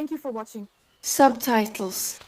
Thank you for watching. Subtitles.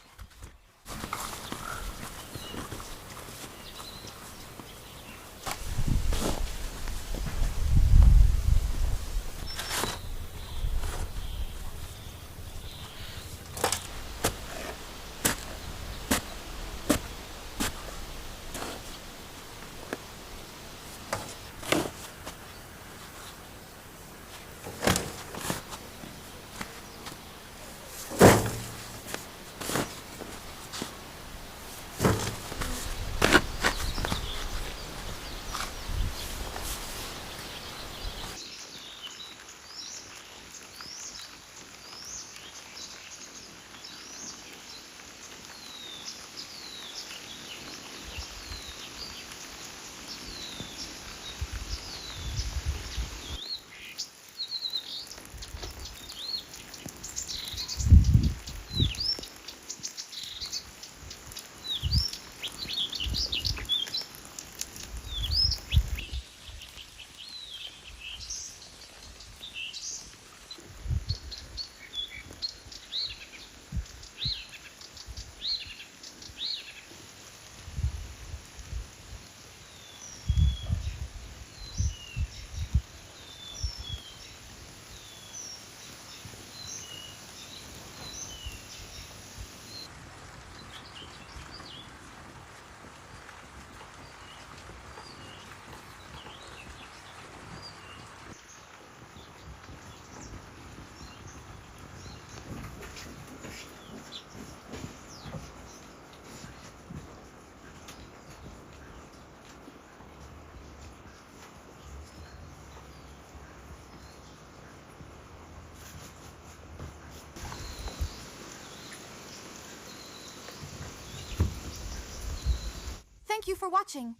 Thank you for watching.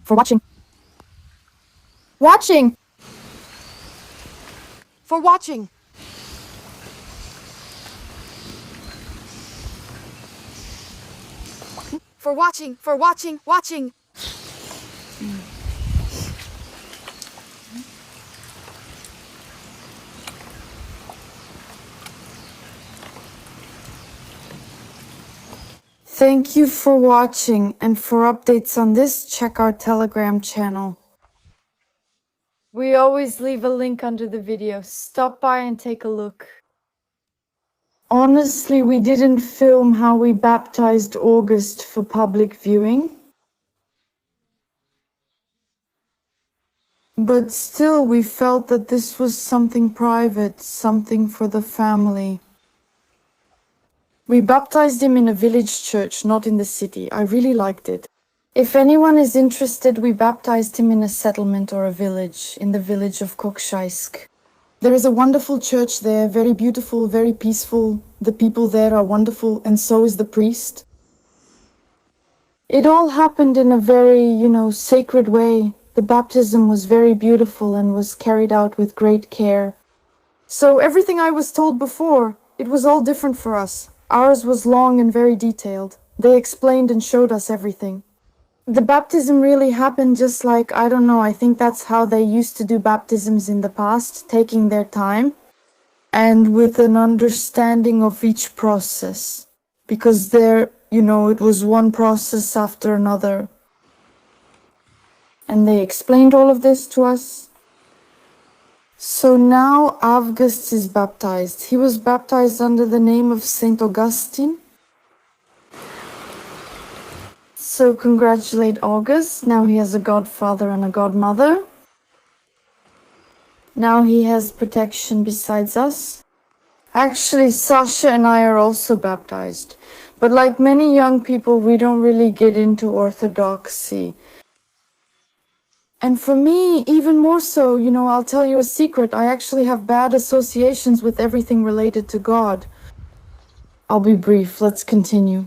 For watching. Watching! For watching! For watching! Thank you for watching, and for updates on this, check our Telegram channel. We always leave a link under the video. Stop by and take a look. Honestly, we didn't film how we baptized August for public viewing. But still, we felt that this was something private, something for the family. We baptized him in a village church, not in the city. I really liked it. If anyone is interested, we baptized him in a settlement or a village, in the village of Kokshaisk. There is a wonderful church there, very beautiful, very peaceful. The people there are wonderful, and so is the priest. It all happened in a very, sacred way. The baptism was very beautiful and was carried out with great care. So everything I was told before, it was all different for us. Ours was long and very detailed. They explained and showed us everything. The baptism really happened just like, I think that's how they used to do baptisms in the past, taking their time and with an understanding of each process. Because there, it was one process after another. And they explained all of this to us. So now August is baptized. He was baptized under the name of Saint Augustine. So congratulate August. Now he has a godfather and a godmother. Now he has protection besides us. Actually, Sasha and I are also baptized. But like many young people, we don't really get into orthodoxy. And for me, even more so, I'll tell you a secret. I actually have bad associations with everything related to God. I'll be brief. Let's continue.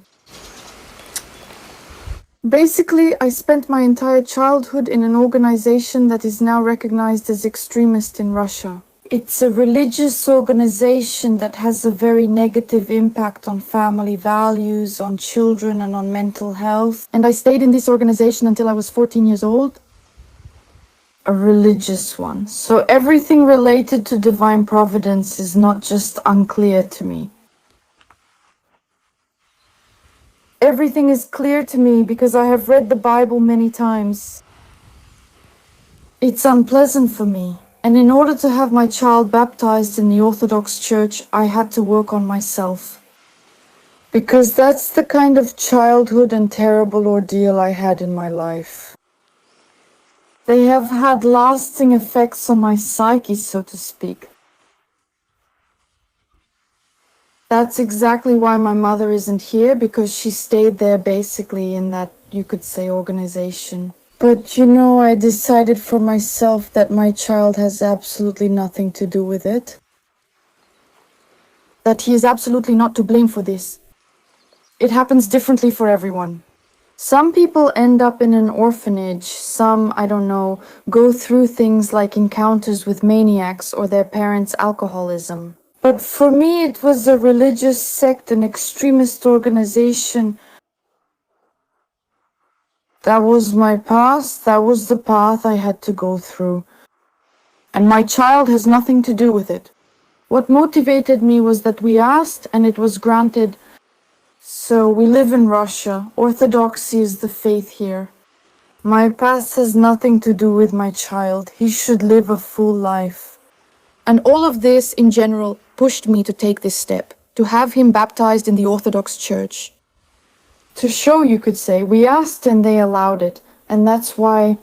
Basically, I spent my entire childhood in an organization that is now recognized as extremist in Russia. It's a religious organization that has a very negative impact on family values, on children, and on mental health. And I stayed in this organization until I was 14 years old. A religious one. So everything related to divine providence is not just unclear to me. Everything is clear to me because I have read the Bible many times. It's unpleasant for me. And in order to have my child baptized in the Orthodox Church, I had to work on myself. Because that's the kind of childhood and terrible ordeal I had in my life. They have had lasting effects on my psyche, so to speak. That's exactly why my mother isn't here, because she stayed there basically in that, you could say, organization. But you know, I decided for myself that my child has absolutely nothing to do with it. That he is absolutely not to blame for this. It happens differently for everyone. Some people end up in an orphanage, some, I don't know, go through things like encounters with maniacs or their parents' alcoholism. But for me, it was a religious sect, an extremist organization. That was my past, that was the path I had to go through. And my child has nothing to do with it. What motivated me was that we asked and it was granted. So we live in Russia. Orthodoxy is the faith here. My past has nothing to do with my child. He should live a full life. And all of this, in general, pushed me to take this step, to have him baptized in the Orthodox Church. To show, you could say, we asked and they allowed it, and that's why.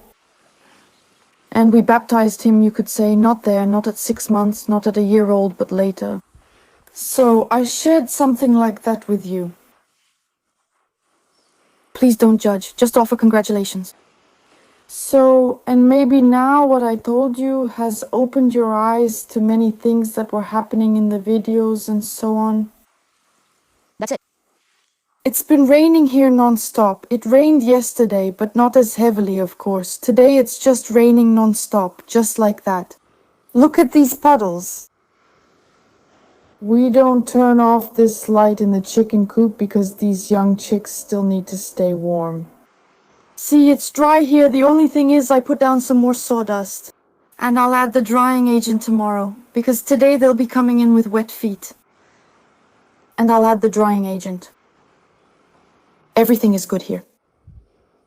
And we baptized him, you could say, not there, not at 6 months, not at a year old, but later. So I shared something like that with you. Please don't judge, just offer congratulations. So, and maybe now what I told you has opened your eyes to many things that were happening in the videos and so on. That's it. It's been raining here non-stop. It rained yesterday, but not as heavily, of course. Today it's just raining non-stop, just like that. Look at these puddles. We don't turn off this light in the chicken coop because these young chicks still need to stay warm. See, it's dry here. The only thing is I put down some more sawdust. And I'll add the drying agent tomorrow, because today they'll be coming in with wet feet. And I'll add the drying agent. Everything is good here.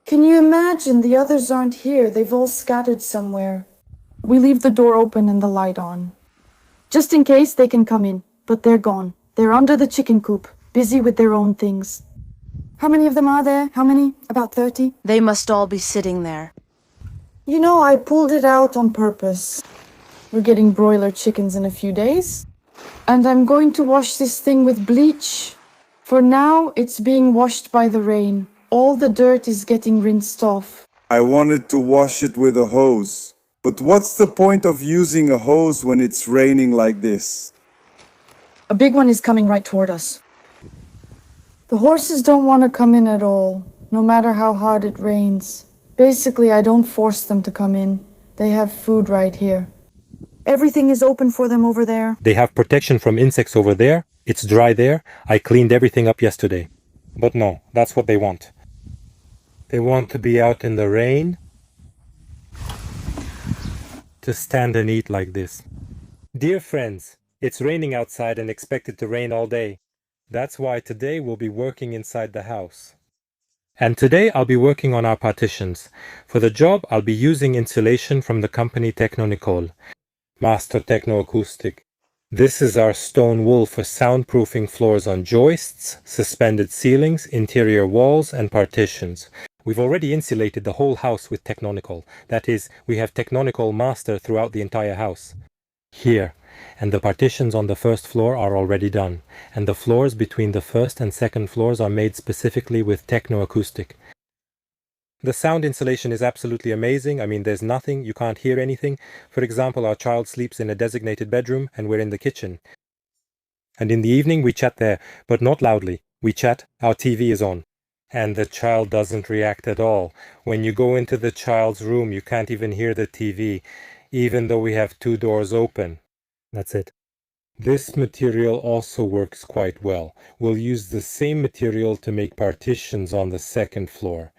Can you imagine? The others aren't here. They've all scattered somewhere. We leave the door open and the light on. Just in case they can come in, but they're gone. They're under the chicken coop, busy with their own things. How many of them are there? How many? About 30? They must all be sitting there. You know, I pulled it out on purpose. We're getting broiler chickens in a few days. And I'm going to wash this thing with bleach. For now, it's being washed by the rain. All the dirt is getting rinsed off. I wanted to wash it with a hose. But what's the point of using a hose when it's raining like this? A big one is coming right toward us. The horses don't want to come in at all, no matter how hard it rains. Basically, I don't force them to come in. They have food right here. Everything is open for them over there. They have protection from insects over there. It's dry there. I cleaned everything up yesterday. But no, that's what they want. They want to be out in the rain, to stand and eat like this. Dear friends, it's raining outside and expected to rain all day. That's why today we'll be working inside the house. And today I'll be working on our partitions. For the job, I'll be using insulation from the company Technonicol, Master Techno Acoustic. This is our stone wool for soundproofing floors on joists, suspended ceilings, interior walls, and partitions. We've already insulated the whole house with Technonicol. That is, we have Technonicol Master throughout the entire house. Here. And the partitions on the first floor are already done. And the floors between the first and second floors are made specifically with Techno Acoustic. The sound insulation is absolutely amazing. I mean, there's nothing, you can't hear anything. For example, our child sleeps in a designated bedroom and we're in the kitchen. And in the evening we chat there, but not loudly. We chat, our TV is on. And the child doesn't react at all. When you go into the child's room, you can't even hear the TV, even though we have 2 doors open. That's it. This material also works quite well. We'll use the same material to make partitions on the 2nd floor.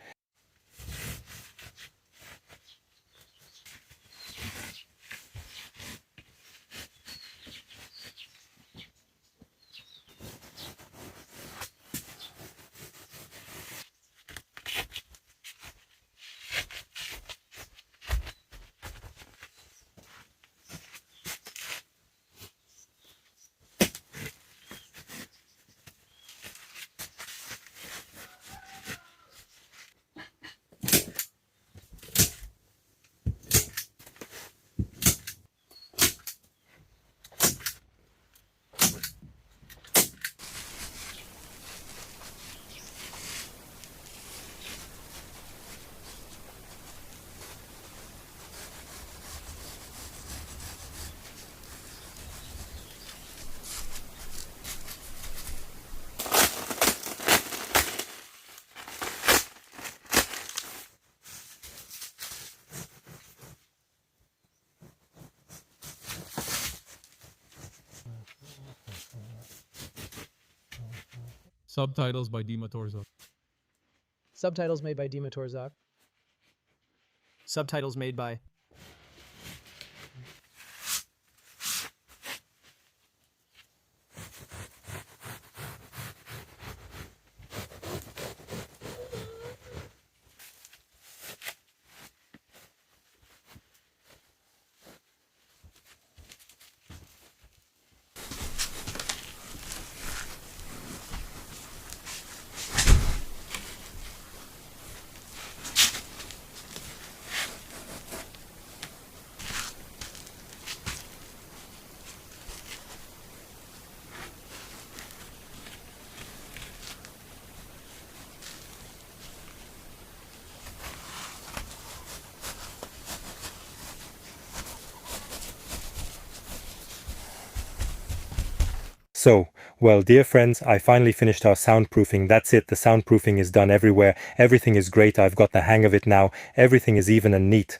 Subtitles by Dima Torzok. Subtitles made by Dima Torzok. Subtitles made by So, well, dear friends, I finally finished our soundproofing. That's it, the soundproofing is done everywhere. Everything is great, I've got the hang of it now. Everything is even and neat.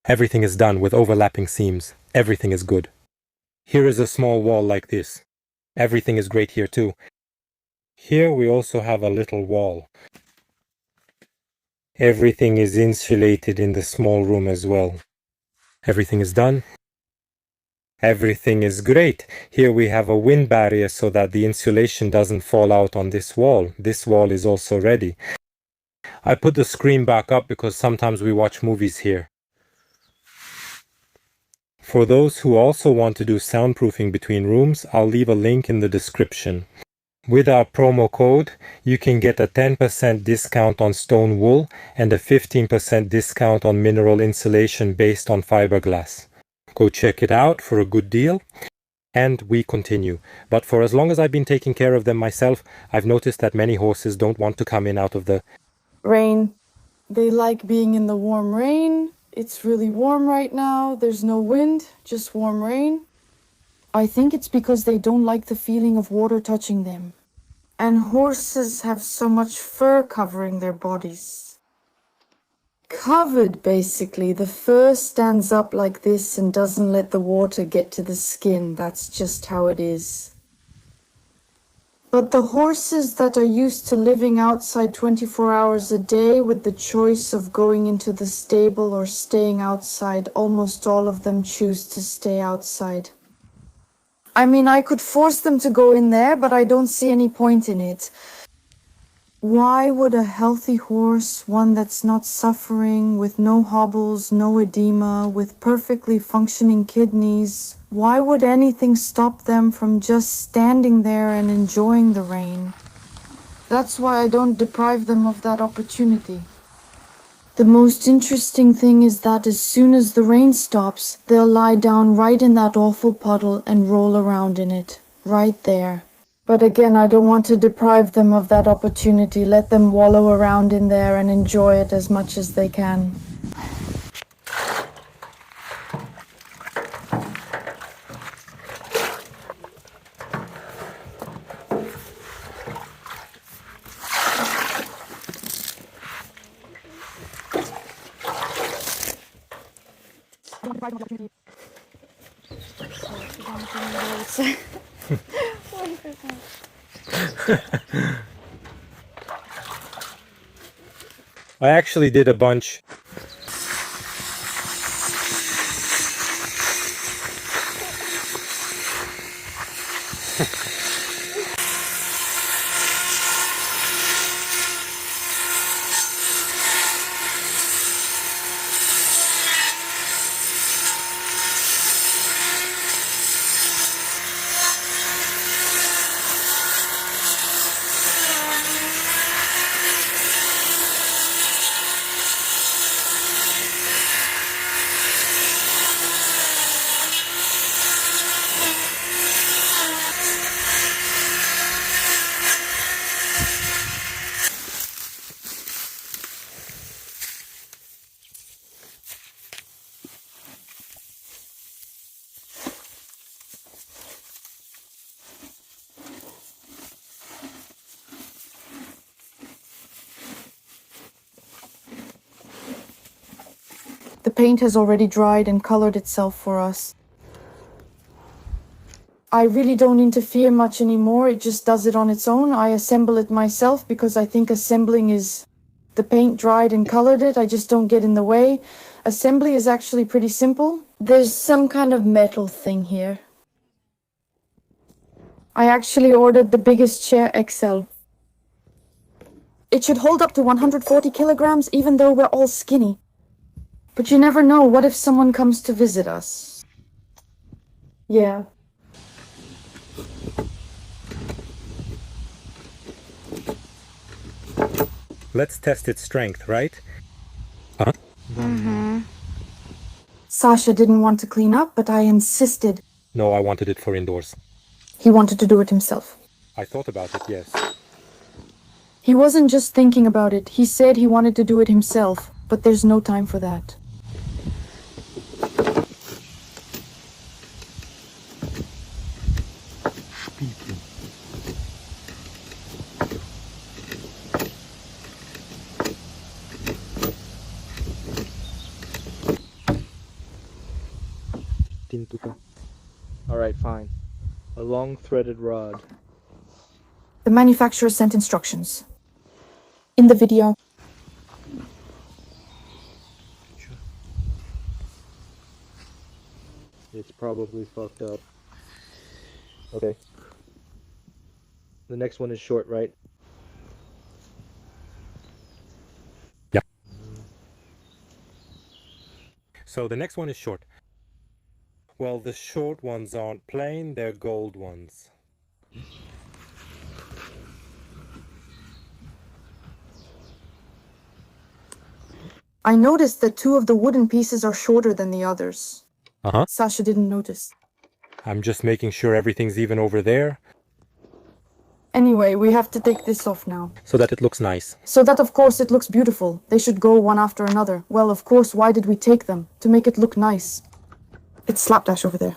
Everything is done with overlapping seams. Everything is good. Here is a small wall like this. Everything is great here too. Here we also have a little wall. Everything is insulated in the small room as well. Everything is done. Everything is great. Here we have a wind barrier so that the insulation doesn't fall out on this wall. This wall is also ready. I put the screen back up because sometimes we watch movies here. For those who also want to do soundproofing between rooms, I'll leave a link in the description. With our promo code, you can get a 10% discount on stone wool and a 15% discount on mineral insulation based on fiberglass. Go check it out for a good deal. And we continue. But for as long as I've been taking care of them myself, I've noticed that many horses don't want to come in out of the Rain. They like being in the warm rain. It's really warm right now. There's no wind, just warm rain. I think it's because they don't like the feeling of water touching them. And horses have so much fur covering their bodies. Covered, basically. The fur stands up like this and doesn't let the water get to the skin. That's just how it is. But the horses that are used to living outside 24 hours a day with the choice of going into the stable or staying outside, almost all of them choose to stay outside. I mean, I could force them to go in there, but I don't see any point in it. Why would a healthy horse, one that's not suffering, with no hobbles, no edema, with perfectly functioning kidneys, why would anything stop them from just standing there and enjoying the rain? That's why I don't deprive them of that opportunity. The most interesting thing is that as soon as the rain stops, they'll lie down right in that awful puddle and roll around in it, right there. But again, I don't want to deprive them of that opportunity. Let them wallow around in there and enjoy it as much as they can. I actually did a bunch. The paint has already dried and colored itself for us. I really don't interfere much anymore, it just does it on its own. I assemble it myself because I think assembling is... The paint dried and colored it, I just don't get in the way. Assembly is actually pretty simple. There's some kind of metal thing here. I actually ordered the biggest chair XL. It should hold up to 140 kilograms even though we're all skinny. But you never know, what if someone comes to visit us? Yeah. Let's test its strength, right? Sasha didn't want to clean up, but I insisted. No, I wanted it for indoors. He wanted to do it himself. I thought about it, yes. He wasn't just thinking about it, he said he wanted to do it himself, but there's no time for that. Alright, fine. A long threaded rod. The manufacturer sent instructions. In the video. It's probably fucked up. Okay. The next one is short, right? Yeah. So the next one is short. Well, the short ones aren't plain, they're gold ones. I noticed that two of the wooden pieces are shorter than the others. Uh-huh. Sasha didn't notice. I'm just making sure everything's even over there, Anyway, we have to take this off now. so that it looks nice. So that of course it looks beautiful. They should go one after another. Well, of course, why did we take them? To make it look nice. It's slapdash over there.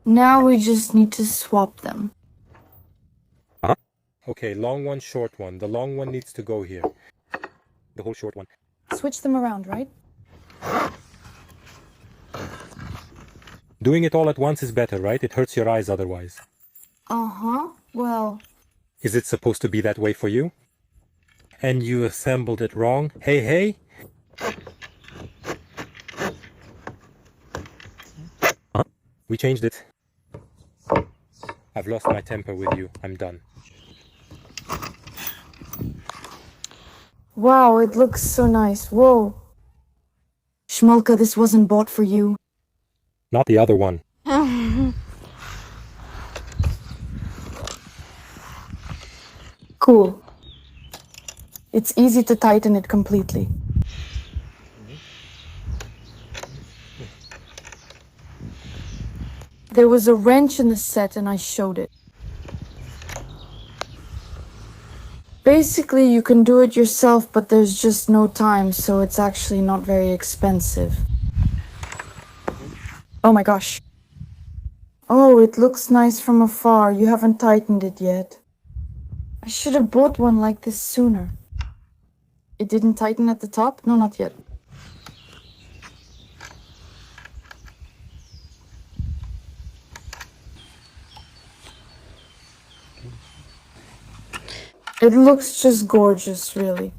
Now we just need to swap them. Okay, long one, short one. The long one needs to go here. The whole short one. Switch them around, right? Doing it all at once is better, right? It hurts your eyes otherwise. Uh-huh. Well... Is it supposed to be that way for you? And you assembled it wrong? Hey, hey! Huh? We changed it. I've lost my temper with you. I'm done. Wow, it looks so nice. Whoa. Shmulka, this wasn't bought for you. Not the other one. Cool. It's easy to tighten it completely. There was a wrench in the set and I showed it. Basically, you can do it yourself, but there's just no time, so it's actually not very expensive. Oh my gosh. Oh, it looks nice from afar. You haven't tightened it yet. I should have bought one like this sooner. It didn't tighten at the top? No, not yet. It looks just gorgeous, really.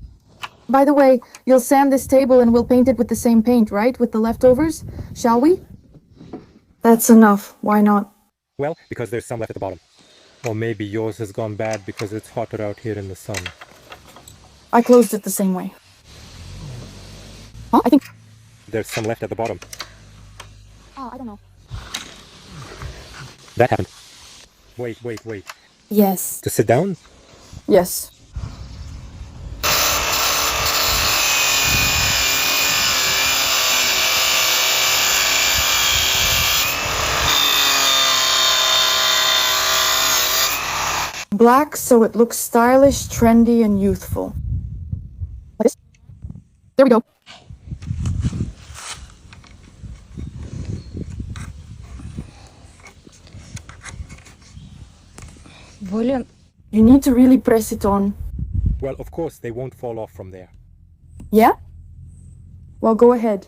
By the way, you'll sand this table and we'll paint it with the same paint, right? With the leftovers? Shall we? That's enough. Why not? Well, because there's some left at the bottom. Or maybe yours has gone bad because it's hotter out here in the sun. I closed it the same way. Huh? I think... There's some left at the bottom. Oh, I don't know. That happened. Wait. Yes. To sit down? Yes. Black, so it looks stylish, trendy, and youthful. Like this? There we go. Блин, You need to really press it on. Well, of course, they won't fall off from there. Yeah? Well, go ahead.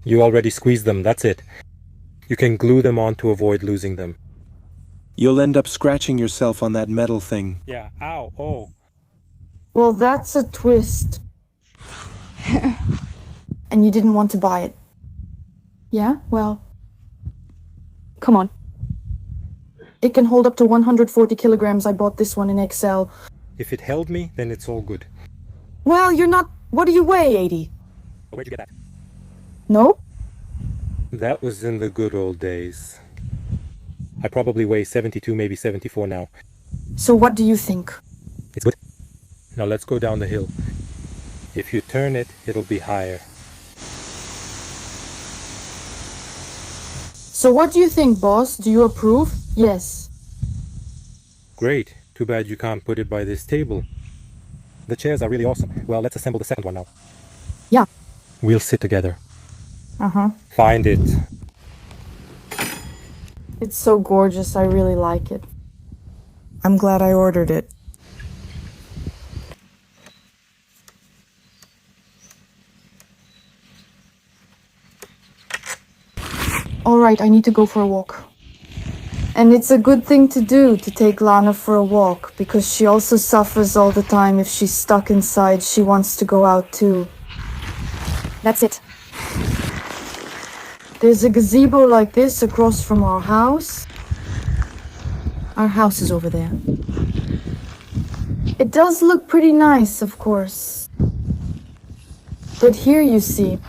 You already squeezed them, that's it. You can glue them on to avoid losing them. You'll end up scratching yourself on that metal thing. Yeah, ow, oh. Well, that's a twist. And you didn't want to buy it. Yeah? Well... Come on. It can hold up to 140 kilograms. I bought this one in XL. If it held me, then it's all good. Well, you're not... What do you weigh, 80? Where'd you get that? No? That was in the good old days. I probably weigh 72, maybe 74 now. So what do you think? It's good. Now let's go down the hill. If you turn it, it'll be higher. So what do you think, boss? Do you approve? Yes. Great. Too bad you can't put it by this table. The chairs are really awesome. Well, let's assemble the second one now. Yeah. We'll sit together. Uh-huh. Find it. It's so gorgeous. I really like it. I'm glad I ordered it. All right, I need to go for a walk. And it's a good thing to do, to take Lana for a walk, because she also suffers all the time. If she's stuck inside, she wants to go out too. That's it. There's a gazebo like this across from our house. Our house is over there. It does look pretty nice, of course. But here you see...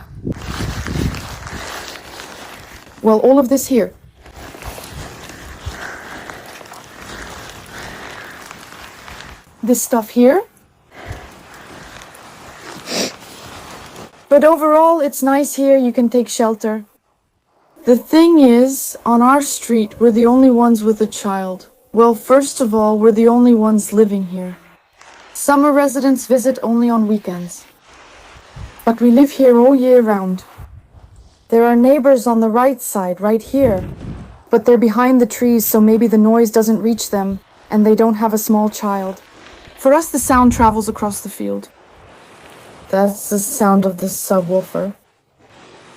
Well, all of this here. This stuff here. But overall, it's nice here. You can take shelter. The thing is, on our street, we're the only ones with a child. Well, first of all, we're the only ones living here. Summer residents visit only on weekends. But we live here all year round. There are neighbors on the right side, right here. But they're behind the trees, so maybe the noise doesn't reach them, and they don't have a small child. For us, the sound travels across the field. That's the sound of the subwoofer.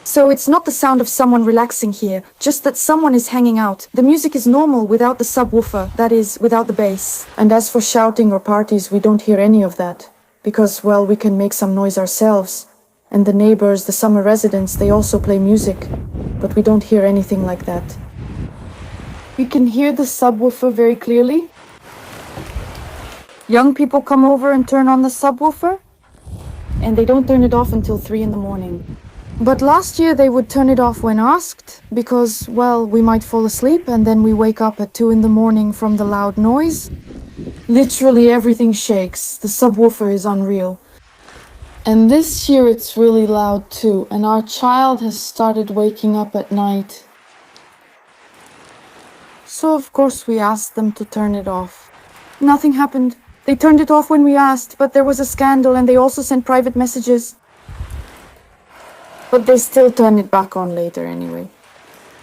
So it's not the sound of someone relaxing here, just that someone is hanging out. The music is normal without the subwoofer, that is, without the bass. And as for shouting or parties, we don't hear any of that. Because, well, we can make some noise ourselves. And the neighbors, the summer residents, they also play music. But we don't hear anything like that. We can hear the subwoofer very clearly. Young people come over and turn on the subwoofer. And they don't turn it off until 3 in the morning. But last year they would turn it off when asked, because, well, we might fall asleep and then we wake up at 2 in the morning from the loud noise. Literally everything shakes. The subwoofer is unreal. And this year it's really loud too, and our child has started waking up at night. So of course we asked them to turn it off. Nothing happened. They turned it off when we asked, but there was a scandal and they also sent private messages. But they still turned it back on later anyway.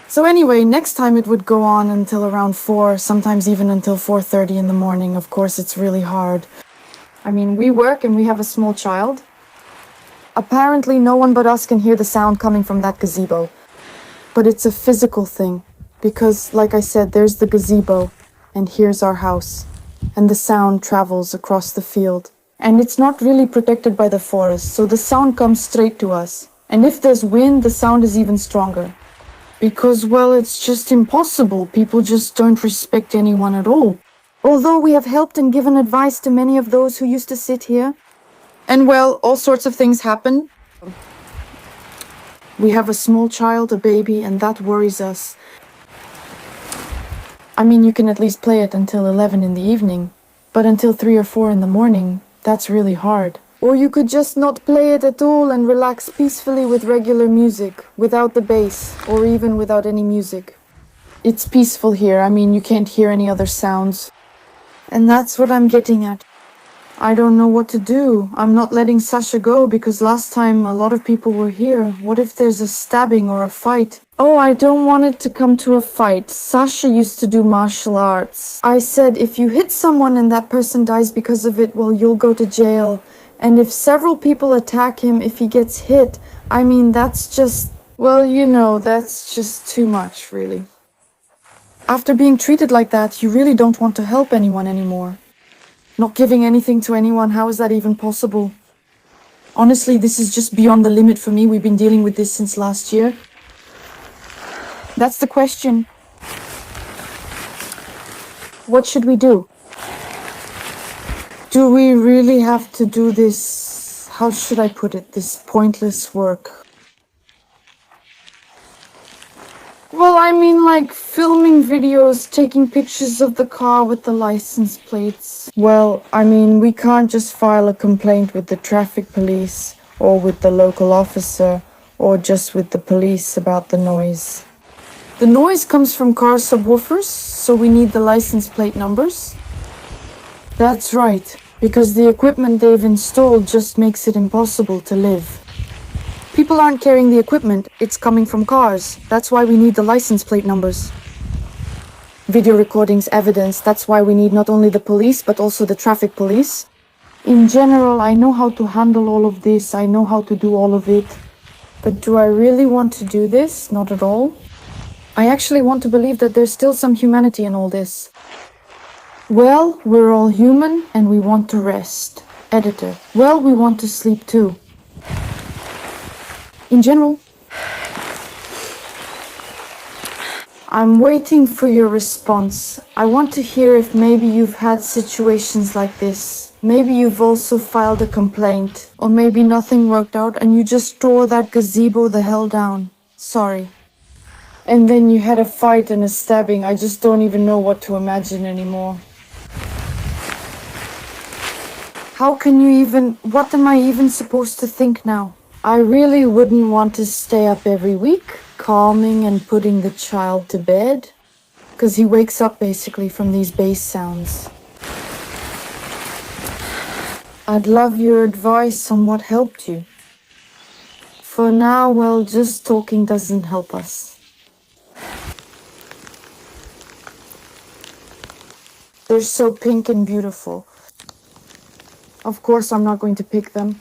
So anyway, next time it would go on until around 4, sometimes even until 4:30 in the morning. Of course, it's really hard. I mean, we work and we have a small child. Apparently, no one but us can hear the sound coming from that gazebo. But it's a physical thing, because, like I said, there's the gazebo, and here's our house. and the sound travels across the field. And it's not really protected by the forest, so the sound comes straight to us. And if there's wind, the sound is even stronger. Because, well, it's just impossible. People just don't respect anyone at all. Although we have helped and given advice to many of those who used to sit here. And, well, all sorts of things happen. We have a small child, a baby, and that worries us. I mean, you can at least play it until 11 in the evening, but until 3 or 4 in the morning, that's really hard. Or you could just not play it at all and relax peacefully with regular music, without the bass, or even without any music. It's peaceful here. I mean, you can't hear any other sounds. And that's what I'm getting at. I don't know what to do. I'm not letting Sasha go because last time a lot of people were here. What if there's a stabbing or a fight? Oh, I don't want it to come to a fight. Sasha used to do martial arts. I said if you hit someone and that person dies because of it, well, you'll go to jail. And if several people attack him, if he gets hit, I mean, that's just, well, you know, that's just too much, really. After being treated like that, you really don't want to help anyone anymore. Not giving anything to anyone, how is that even possible? Honestly, this is just beyond the limit for me. We've been dealing with this since last year. That's the question. What should we do? Do we really have to do this, how should I put it, this pointless work? Well, I mean, like filming videos, taking pictures of the car with the license plates. Well, I mean, we can't just file a complaint with the traffic police or with the local officer or just with the police about the noise. The noise comes from car subwoofers, so we need the license plate numbers. That's right, because the equipment they've installed just makes it impossible to live. People aren't carrying the equipment, it's coming from cars. That's why we need the license plate numbers. Video recordings, evidence, that's why we need not only the police, but also the traffic police. In general, I know how to handle all of this, I know how to do all of it. But do I really want to do this? Not at all. I actually want to believe that there's still some humanity in all this. Well, we're all human and we want to rest. Editor. Well, we want to sleep too. In general, I'm waiting for your response. I want to hear if maybe you've had situations like this. Maybe you've also filed a complaint. Or maybe nothing worked out and you just tore that gazebo the hell down. Sorry. And then you had a fight and a stabbing. I just don't even know what to imagine anymore. How can you even... What am I even supposed to think now? I really wouldn't want to stay up every week, calming and putting the child to bed, because he wakes up basically from these bass sounds. I'd love your advice on what helped you. For now, well, just talking doesn't help us. They're so pink and beautiful. Of course, I'm not going to pick them.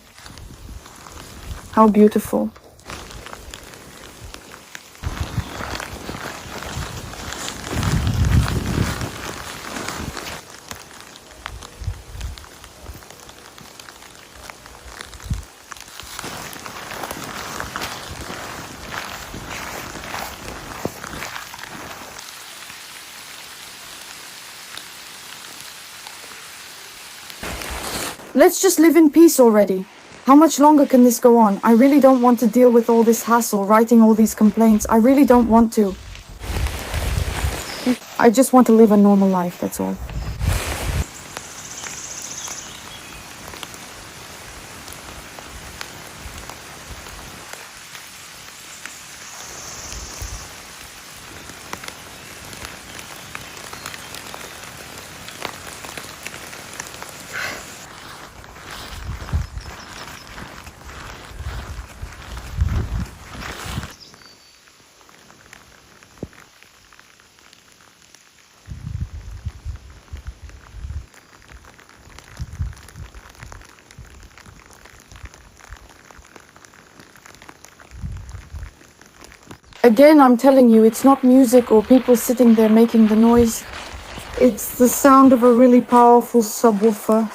How beautiful. Let's just live in peace already. How much longer can this go on? I really don't want to deal with all this hassle, writing all these complaints. I really don't want to. I just want to live a normal life, that's all. Again, I'm telling you, it's not music or people sitting there making the noise. It's the sound of a really powerful subwoofer.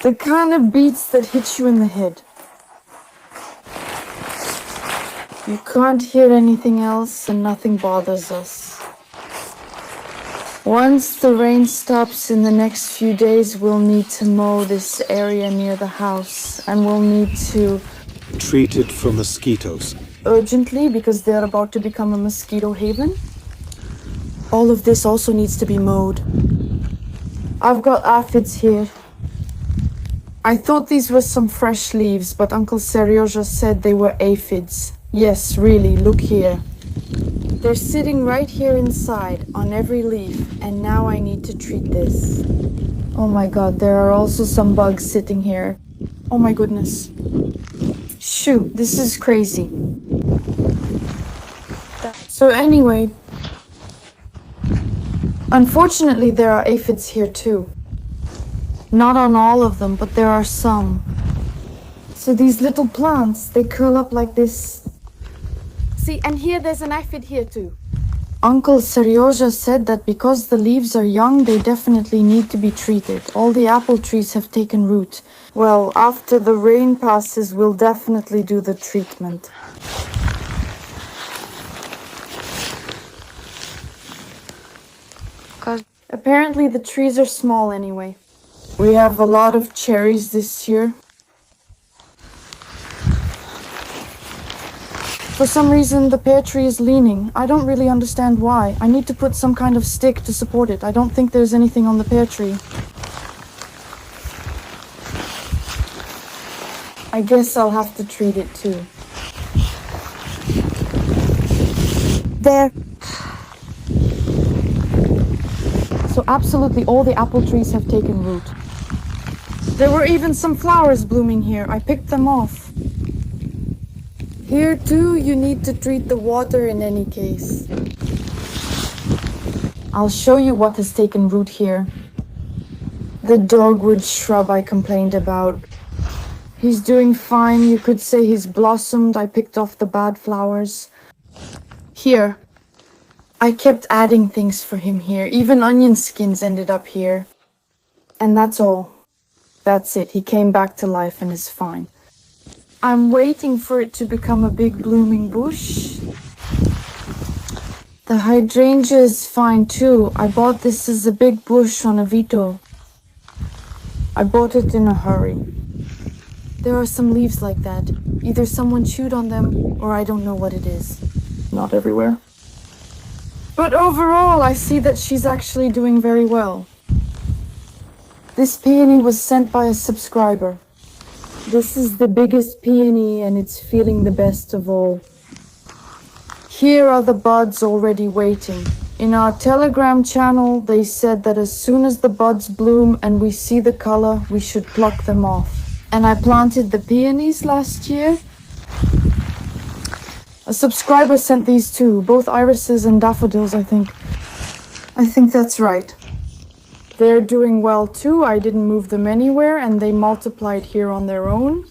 The kind of beats that hit you in the head. You can't hear anything else and nothing bothers us. Once the rain stops in the next few days, we'll need to mow this area near the house, and we'll need to Treat it for mosquitoes. urgently because they're about to become a mosquito haven. All of this also needs to be mowed. I've got aphids here. I thought these were some fresh leaves, but Uncle Serioja said they were aphids. Yes, really, look here. They're sitting right here inside on every leaf, and now I need to treat this. Oh my god, there are also some bugs sitting here. Oh my goodness. Shoot, this is crazy. So anyway, unfortunately there are aphids here too. Not on all of them, but there are some. So these little plants, they curl up like this. See, and here there's an aphid here too. Uncle Serioja said that because the leaves are young, they definitely need to be treated. All the apple trees have taken root. Well, after the rain passes, we'll definitely do the treatment. Apparently the trees are small anyway. We have a lot of cherries this year. For some reason, the pear tree is leaning. I don't really understand why. I need to put some kind of stick to support it. I don't think there's anything on the pear tree. I guess I'll have to treat it too. There. So absolutely all the apple trees have taken root. There were even some flowers blooming here. I picked them off. Here too, you need to treat the water in any case. I'll show you what has taken root here. The dogwood shrub I complained about. He's doing fine. You could say he's blossomed. I picked off the bad flowers. Here. I kept adding things for him here. Even onion skins ended up here. And that's all. That's it. He came back to life and is fine. I'm waiting for it to become a big blooming bush. The hydrangea is fine too. I bought this as a big bush on Avito. I bought it in a hurry. There are some leaves like that. Either someone chewed on them or I don't know what it is. Not everywhere. But overall, I see that she's actually doing very well. This peony was sent by a subscriber. This is the biggest peony and it's feeling the best of all. Here are the buds already waiting. In our Telegram channel, they said that as soon as the buds bloom and we see the color, we should pluck them off. And I planted the peonies last year. A subscriber sent these too, both irises and daffodils, I think. I think that's right. They're doing well too. I didn't move them anywhere and they multiplied here on their own.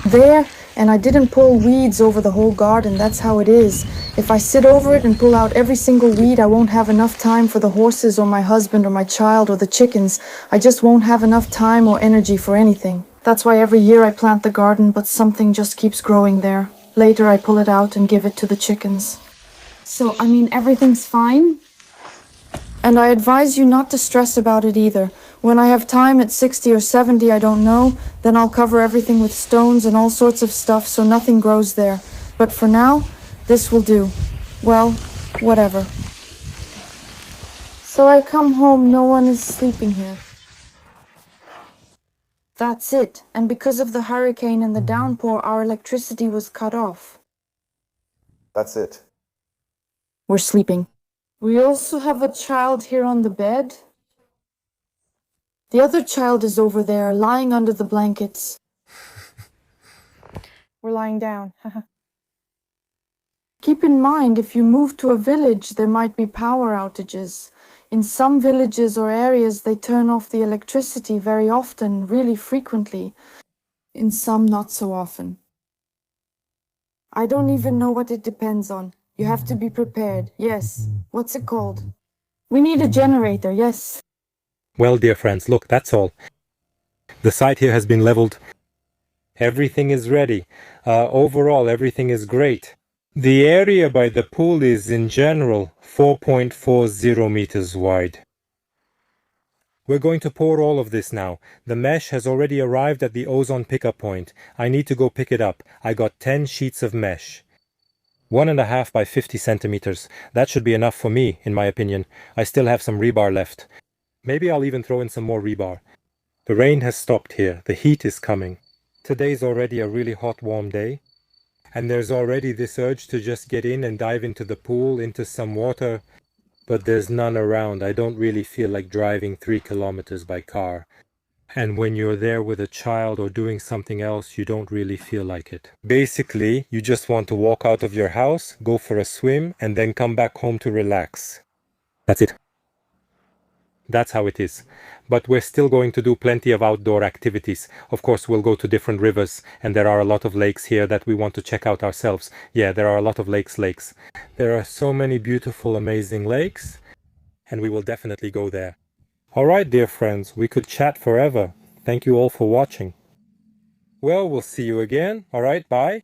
There, and I didn't pull weeds over the whole garden. That's how it is. If I sit over it and pull out every single weed, I won't have enough time for the horses or my husband or my child or the chickens. I just won't have enough time or energy for anything. That's why every year I plant the garden, but something just keeps growing there. Later I pull it out and give it to the chickens. So, I mean, everything's fine. And I advise you not to stress about it either. When I have time at 60 or 70, I don't know, then I'll cover everything with stones and all sorts of stuff so nothing grows there. But for now, this will do. Well, whatever. So I come home, no one is sleeping here. That's it. And because of the hurricane and the downpour, our electricity was cut off. That's it. We're sleeping. We also have a child here on the bed. The other child is over there, lying under the blankets. We're lying down. Keep in mind, if you move to a village, there might be power outages. In some villages or areas, they turn off the electricity very often, really frequently. In some, not so often. I don't even know what it depends on. You have to be prepared. Yes. What's it called? We need a generator, yes. Well, dear friends, look, that's all. The site here has been leveled. Everything is ready. Overall, everything is great. The area by the pool is, in general, 4.40 meters wide. We're going to pour all of this now. The mesh has already arrived at the ozone pickup point. I need to go pick it up. I got 10 sheets of mesh. 1.5 by 50 centimeters. That should be enough for me, in my opinion. I still have some rebar left. Maybe I'll even throw in some more rebar. The rain has stopped here. The heat is coming. Today's already a really hot, warm day. And there's already this urge to just get in and dive into the pool, into some water. But there's none around. I don't really feel like driving 3 kilometers by car. And when you're there with a child or doing something else, you don't really feel like it. Basically, you just want to walk out of your house, go for a swim, and then come back home to relax. That's it. That's how it is. But we're still going to do plenty of outdoor activities. Of course, we'll go to different rivers, and there are a lot of lakes here that we want to check out ourselves. Yeah, there are a lot of lakes. There are so many beautiful, amazing lakes, and we will definitely go there. All right, dear friends, we could chat forever. Thank you all for watching. Well, we'll see you again. All right, bye.